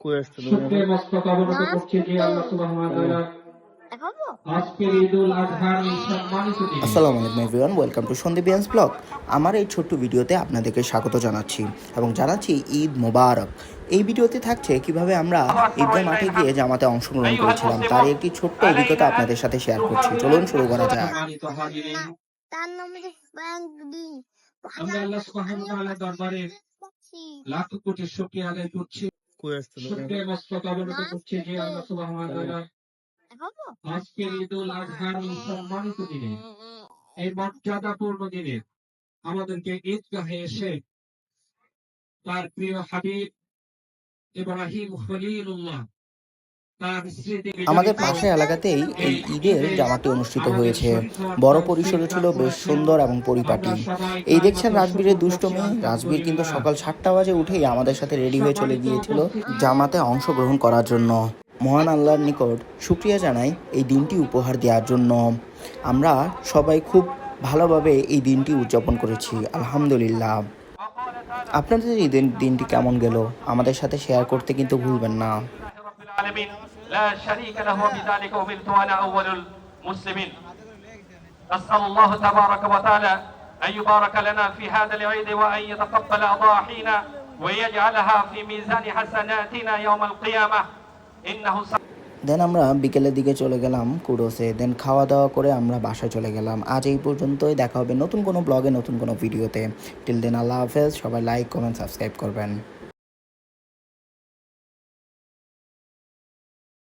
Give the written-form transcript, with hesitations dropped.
শুকরিয়া মস্তক অবনত করছি যে আল্লাহ সুবহানাহু ওয়া তাআলা আজকের ঈদুল আজহার এই সম্মানিত দিনে। আসসালামু আলাইকুম এভরিওয়ান, ওয়েলকাম টু সন্দীপিয়ান্স ব্লগ। আমার এই ছোট্ট ভিডিওতে আপনাদেরকে স্বাগত জানাচ্ছি এবং জানাচ্ছি ঈদ মোবারক। এই ভিডিওতে থাকছে কিভাবে আমরা ঈদগাহ মাঠে গিয়ে জামাতে অংশগ্রহণ করেছিলাম তার একটি ছোট্ট অভিজ্ঞতা আপনাদের সাথে শেয়ার করছি। চলুন শুরু করা যাক। সম্মানিত হাজিরিন, আমরা আল্লাহ সুবহানাহু ওয়া তাআলার দরবারে লাখ কোটি শুকরিয়া আদায় করছি। শুকরিয়া মস্তক অবনত করছি যে আল্লাহ সুবহানাহু ওয়া তাআলা আজকের ঈদুল আজহার এই সম্মানিত দিনে, এই মর্যাদাপূর্ণ দিনে আমাদেরকে ঈদগাহে এসে তার প্রিয় হাবিব ইব্রাহিম খলিলুল্লাহ তার স্মৃতিকে আমাদের পাশের এলাকাতেই এই ঈদের জামাতটি অনুষ্ঠিত হয়েছে। বড় পরিসরে ছিল, বেশ সুন্দর এবং পরিপাটি। এই দেখছেন রাজবীরের দুষ্টমি। রাজবীর কিন্তু সকাল 7টা বাজে উঠেই আমাদের সাথে রেডি হয়ে চলে গিয়েছিল জামাতে অংশগ্রহণ করার জন্য। মহান আল্লাহর নিকট শুকরিয়া জানাই এই দিনটি উপহার দেওয়ার জন্য। আমরা সবাই খুব ভালোভাবে এই দিনটি উদযাপন করেছি, আলহামদুলিল্লাহ। আপনাদের এই দিনটি কেমন গেল আমাদের সাথে শেয়ার করতে কিন্তু ভুলবেন না। لا شريك له وبذلك أمرت وأنا أول المسلمين. نسأل الله تبارك وتعالى أن يبارك لنا في هذا العيد وأن يتقبل أضاحينا ويجعلها في ميزان حسناتنا يوم القيامة إنه দেন আমরা বিকেলের দিকে চলে গেলাম কুডোসে। দেন খাওয়া দাওয়া করে আমরা বাসায় চলে গেলাম। আজ এই পর্যন্তই, দেখা হবে নতুন কোনো ব্লগে, নতুন কোনো ভিডিওতে। টিল দেন আল্লাহ হাফেজ। সবাই লাইক, কমেন্ট, সাবস্ক্রাইব করবেন।